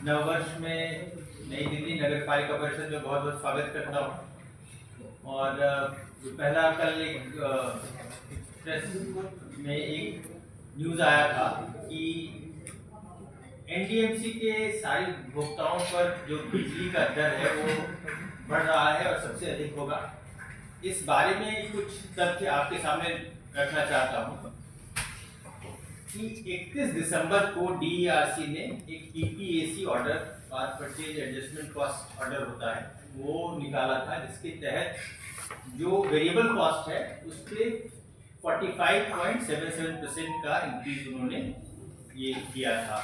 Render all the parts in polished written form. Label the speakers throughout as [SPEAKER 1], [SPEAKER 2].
[SPEAKER 1] नववर्ष में नई दिल्ली नगर पालिका परिषद में बहुत बहुत स्वागत करता हूँ। और जो पहला कल एक प्रेस में एक न्यूज़ आया था कि एनडीएमसी के सारे उपभोक्ताओं पर जो बिजली का दर है वो बढ़ रहा है और सबसे अधिक होगा। इस बारे में कुछ तथ्य आपके सामने रखना चाहता हूँ कि 31 दिसंबर को डीईआरसी ने एक PPAC order, power purchase adjustment cost order होता है, वो निकाला था, जिसके तहत जो वेरिएबल कॉस्ट है उस पर 45.77% का इंक्रीज उन्होंने ये किया था।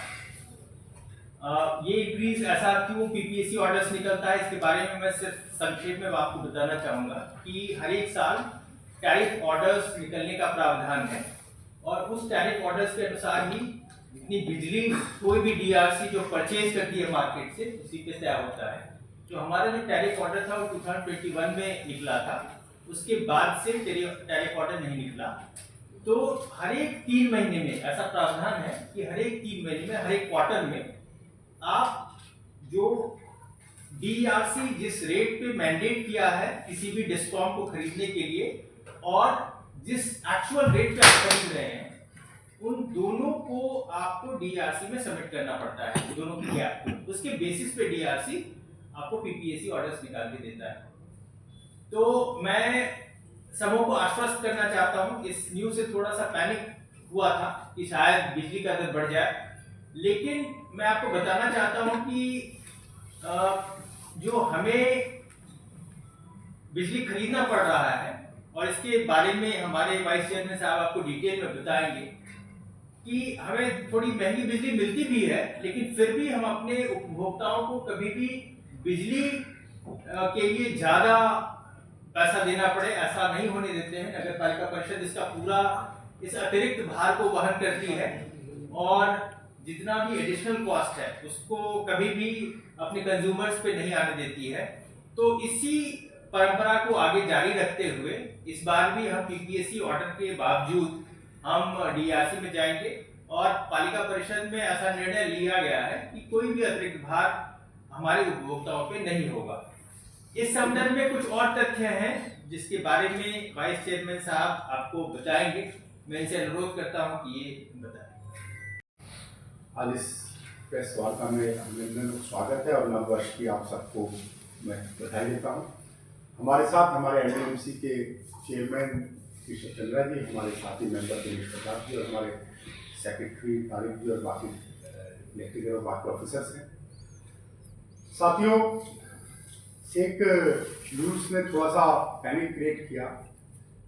[SPEAKER 1] ये इंक्रीज ऐसा क्यों पीपीएसी ऑर्डर्स निकलता है, इसके बारे में मैं सिर्फ संक्षेप में आपको बताना चाहूँगा कि हर एक साल टैरिफ ऑर्डर्स निकलने का प्रावधान है और उस टैरिफ ऑर्डर्स के अनुसार ही इतनी बिजली कोई भी डीआरसी जो परचेज करती है मार्केट से उसी पे तय होता है। जो हमारा जो टैरिफ ऑर्डर था वो 2021 में निकला था, उसके बाद से टैरिफ ऑर्डर नहीं निकला। तो हर एक 3 महीने में ऐसा प्रावधान है कि हर एक 3 महीने में, हर एक क्वार्टर में आप जो डीआरसी जिस रेट पे मैंडेट किया है किसी भी डिस्कॉम को खरीदने के लिए और जिस एक्चुअल रेट पे आप खरीद रहे हैं, उन दोनों को आपको डीआरसी में सबमिट करना पड़ता है, दोनों की गैप को। उसके बेसिस पे डीआरसी आपको पीपीएसी ऑर्डर्स निकाल के देता है। तो मैं सबों को आश्वस्त करना चाहता हूं, इस न्यूज़ से थोड़ा सा पैनिक हुआ था कि शायद बिजली का दर बढ़ जाए, लेकिन मैं आपको बताना चाहता हूं कि जो हमें बिजली खरीदना पड़ रहा है और इसके बारे में हमारे वाइस चेयरमैन साहब आपको डिटेल में बताएंगे कि हमें थोड़ी महंगी बिजली मिलती भी है, लेकिन फिर भी हम अपने उपभोक्ताओं को कभी भी बिजली के लिए ज़्यादा पैसा देना पड़े ऐसा नहीं होने देते हैं। नगर पालिका परिषद इसका पूरा इस अतिरिक्त भार को वहन करती है और जितना भी एडिशनल कॉस्ट है उसको कभी भी अपने कंज्यूमर्स पे नहीं आने देती है। तो इसी परंपरा को आगे जारी रखते हुए इस बार भी हम पीपीएसी ऑर्डर के बावजूद हम डीआरसी में जाएंगे और पालिका परिषद में ऐसा निर्णय लिया गया है कि कोई भी अतिरिक्त भार हमारे उपभोक्ताओं पे नहीं होगा। इस संदर्भ में कुछ और तथ्य हैं जिसके बारे में वाइस चेयरमैन साहब आपको बताएंगे। मैं इनसे अनुरोध करता हूं कि ये बताएं।
[SPEAKER 2] आज इस प्रेस वार्ता में अभिनंदन स्वागत है और नव वर्ष की आप सबको मैं बधाई देता हूँ। हमारे साथ हमारे एनडीएमसी के चेयरमैन कृष्ण चंद्रा जी, हमारे साथी मेंबर दिनेश प्रताप जी और हमारे सेक्रेटरी तारिक जी और बाकी इलेक्टेड और बाकी ऑफिसर्स हैं। साथियों, एक न्यूज़ ने थोड़ा सा पैनिक क्रिएट किया।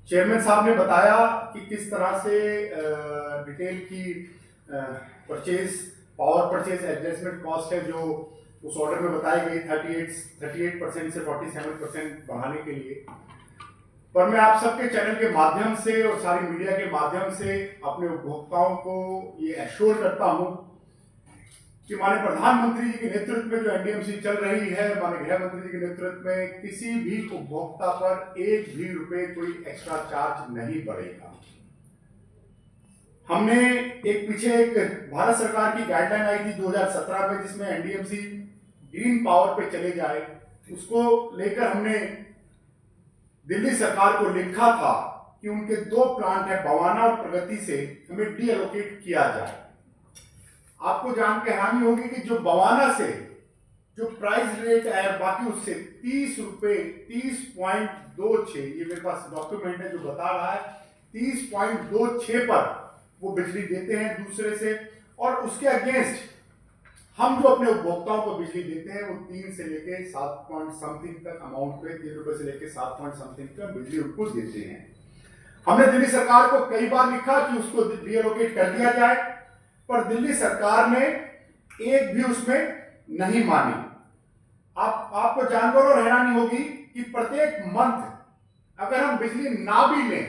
[SPEAKER 2] चेयरमैन साहब ने बताया कि किस तरह से डिटेल की पावर परचेज एडजस्टमेंट कॉस्ट है जो उस ऑर्डर में बताई गई 38% से 47% बढ़ाने के लिए। पर मैं आप सबके चैनल के माध्यम से और सारी मीडिया के माध्यम से अपने उपभोक्ताओं को ये एश्योर करता हूं कि माननीय प्रधानमंत्री जी के नेतृत्व में जो एनडीएमसी चल रही है, माननीय गृह मंत्री जी के नेतृत्व में किसी भी उपभोक्ता पर एक भी रुपए कोई एक्स्ट्रा चार्ज नहीं बढ़ेगा। हमने पीछे एक भारत सरकार की गाइडलाइन आई थी 2017 में जिसमें एनडीएमसी ग्रीन पावर पे चले जाए, उसको लेकर हमने दिल्ली सरकार को लिखा था कि उनके 2 प्लांट है बवाना और प्रगति से हमें डी एलोकेट किया जाए। आपको जान के हैरानी होगी कि जो बवाना से जो प्राइस रेट है बाकी उससे 30 रुपए 30.26, ये मेरे पास डॉक्यूमेंट है जो बता रहा है 30.26 पर वो बिजली देते हैं दूसरे से, और उसके अगेंस्ट हम जो अपने उपभोक्ताओं को बिजली देते हैं वो 3 से लेके 7 पॉइंट समथिंग तक अमाउंट पे 3 रुपए से लेके 7 पॉइंट समथिंग का बिजली उनको देते हैं। हमने दिल्ली सरकार को कई बार लिखा कि उसको रीएलोकेट कर दिया जाए, पर दिल्ली सरकार ने एक भी उसमें नहीं मानी। आपको जानकर और हैरानी होगी कि प्रत्येक मंथ अगर हम बिजली ना भी लें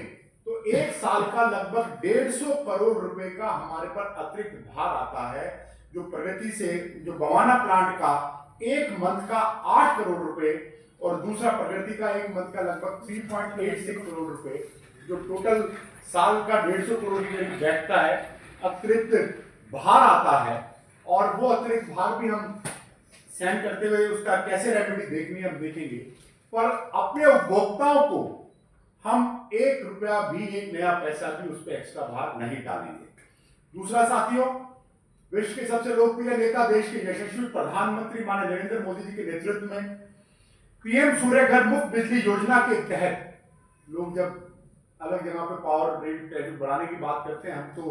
[SPEAKER 2] तो 1 साल का लगभग 150 करोड़ रुपए का हमारे पर अतिरिक्त भार आता है। जो प्रगति से जो बवाना प्लांट का एक मंथ का 8 करोड़ रुपए और दूसरा प्रगति का एक मंथ का लगभग 3.86 करोड़ रुपए, जो टोटल साल का 150 करोड़ बैठता है, अतिरिक्त भार आता है। और वो अतिरिक्त भार भी हम सहन करते हुए उसका कैसे रेमेडी देखनी है हम देखेंगे, पर अपने उपभोक्ताओं को हम 1 रुपया भी, 1 नया पैसा भी उस पर एक्स्ट्रा भार नहीं डालेंगे। दूसरा साथियों, विश्व के सबसे लोकप्रिय नेता, देश के यशस्वी प्रधानमंत्री माननीय नरेंद्र मोदी जी के नेतृत्व में पीएम सूर्य घर मुफ्त बिजली योजना के तहत लोग जब अलग जगह पे पावर ग्रिड बढ़ाने की बात करते हैं, हम तो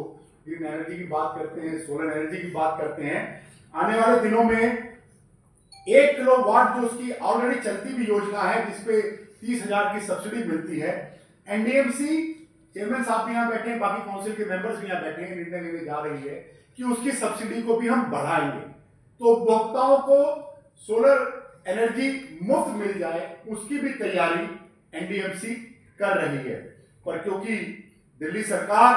[SPEAKER 2] ग्रीन एनर्जी की बात करते हैं, सोलर एनर्जी की बात करते हैं। आने वाले दिनों में 1 किलोवाट जो उसकी ऑलरेडी चलती हुई योजना है, जिसपे 30,000 की सब्सिडी मिलती है, एनडीएमसी चेयरमैन साहब भी यहाँ बैठे हैं, बाकी काउंसिल के मेंबर्स भी यहाँ बैठे हैं, निर्णय लेने जा रही है कि उसकी सब्सिडी को भी हम बढ़ाएंगे, तो उपभोक्ताओं को सोलर एनर्जी मुफ्त मिल जाए, उसकी भी तैयारी एनडीएमसी कर रही है। पर क्योंकि दिल्ली सरकार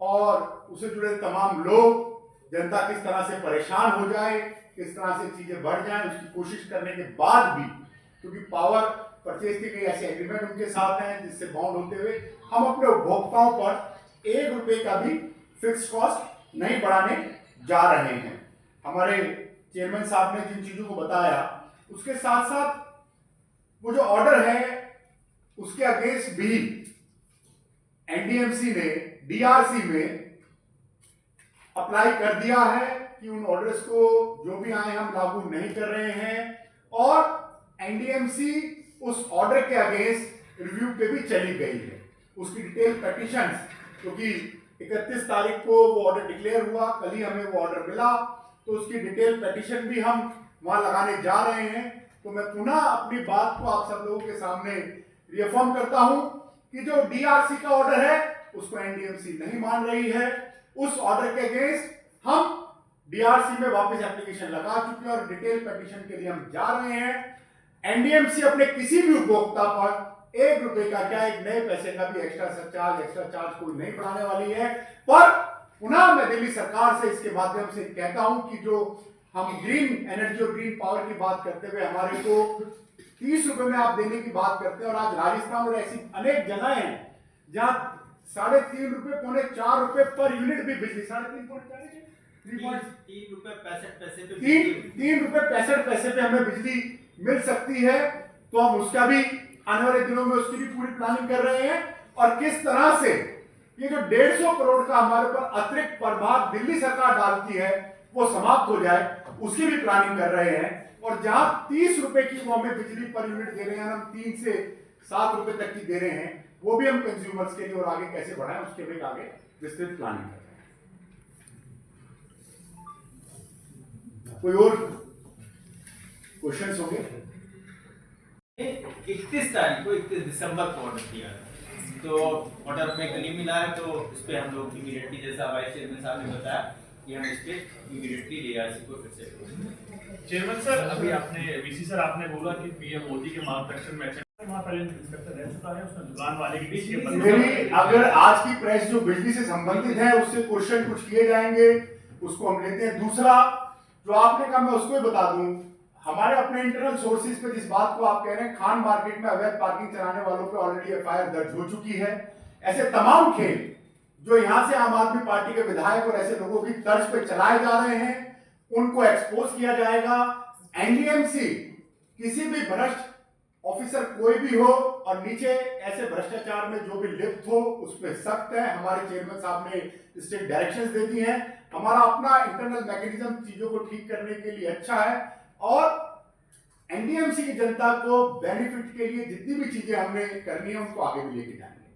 [SPEAKER 2] और उससे जुड़े तमाम लोग, जनता किस तरह से परेशान हो जाए, किस तरह से चीजें बढ़ जाए, उसकी कोशिश करने के बाद भी, क्योंकि पावर परचेज के कई ऐसे एग्रीमेंट उनके साथ हैं जिससे बाउंड होते हुए हम अपने उपभोक्ताओं पर 1 रुपए का भी फिक्स कॉस्ट नहीं बढ़ाने जा रहे हैं। हमारे चेयरमैन साहब ने जिन चीजों को बताया, उसके साथ साथ वो जो ऑर्डर है उसके अगेंस्ट भी एनडीएमसी ने डीआरसी में अप्लाई कर दिया है कि उन ऑर्डर्स को जो भी आए हम लागू नहीं कर रहे हैं, और एनडीएमसी उस ऑर्डर के अगेंस्ट रिव्यू पे भी चली गई है। उसकी डिटेल पेटिशंस, क्योंकि 31 तारीख को वो ऑर्डर डिक्लेयर हुआ, कल ही हमें वो ऑर्डर मिला, तो उसकी डिटेल पेटिशन भी हम वहां लगाने जा रहे हैं। तो मैं पुनः अपनी बात को आप सब लोगों के सामने रिअफर्म करता हूं कि जो डीआरसी का ऑर्डर है उसको एनडीएमसी नहीं मान रही है। उस ऑर्डर के अगेंस्ट हम डीआरसी में वापस एप्लीकेशन लगा चुके हैं और डिटेल पेटिशन के लिए हम जा रहे हैं। एनडीएमसी अपने किसी भी उपभोक्ता पर 1 रुपए का क्या, 1 नए पैसे का भी एक्स्ट्रा चार्ज कोई नहीं बढ़ाने वाली है। पर पुनः मैं दिल्ली सरकार से इसके माध्यम से कहता हूं कि जो हम ग्रीन एनर्जी और ग्रीन पावर की बात करते हुए हमारे को 30 रुपए में आप देने की बात करते हैं, और आज राजस्थान और ऐसी अनेक जगह हैं जहां 3.5 रुपए, 4 रुपए पर यूनिट भी बिजली,
[SPEAKER 1] 3 रुपए 65 पैसे पे
[SPEAKER 2] 3 रुपए 65 पैसे पे हमें बिजली मिल सकती है। तो हम उसका भी आने वाले दिनों में उसकी भी पूरी प्लानिंग कर रहे हैं, और किस तरह से ये जो 150 करोड़ का हमारे पर अतिरिक्त प्रभार दिल्ली सरकार डालती है वो समाप्त हो जाए, उसकी भी प्लानिंग कर रहे हैं। और जहां 30 रुपए की वो हमें बिजली पर यूनिट दे रहे हैं, हम 3 से 7 रुपए तक की दे रहे हैं, वो भी हम कंज्यूमर्स के लिए और आगे कैसे बढ़ाएं उसके लिए आगे विस्तृत प्लानिंग कर रहे हैं। कोई और क्वेश्चंस होंगे?
[SPEAKER 1] 31 तारीख को 31 दिसंबर को ऑर्डर किया, तो ऑर्डर में कल ही मिला है, तो इस पे हम लोग इमीडिएटली, जैसा वाइस चेयरमैन साहब ने बताया कि हम इस पे इमीडिएटली डीआरसी को फिर से
[SPEAKER 3] चेयरमैन सर, अभी आपने वीसी सर आपने बोला कि पीएम मोदी के मार्गदर्शन में वहाँ पर इंस्पेक्टर रह चुका है, उसने दुकान वाले के
[SPEAKER 2] मेरी अगर आज की प्रेस जो बिजली से संबंधित है उससे क्वेश्चन कुछ किए जाएंगे, उसको हम लेते हैं। दूसरा जो आपने कहा मैं उसको ही बता दूं, हमारे अपने इंटरनल सोर्सेज पे जिस बात को आप कह रहे हैं, खान मार्केट में अवैध पार्किंग चलाने वालों पे ऑलरेडी एफआईआर दर्ज हो चुकी है। ऐसे तमाम खेल जो यहां से आम आदमी पार्टी के विधायक और ऐसे लोगों की तर्ज पे चलाए जा रहे हैं, उनको एक्सपोज किया जाएगा। एनडीएमसी किसी भी भ्रष्ट ऑफिसर कोई भी हो और नीचे ऐसे भ्रष्टाचार में जो भी लिप्त हो उस पर सख्त है। हमारे चेयरमैन साहब ने स्ट्रिक्ट डायरेक्शंस दे दी हैं। हमारा अपना इंटरनल मैकेनिज्म चीजों को ठीक करने के लिए अच्छा है, और एनडीएमसी की जनता को बेनिफिट के लिए जितनी भी चीजें हमने करनी है उनको आगे भी लेके जाएंगे।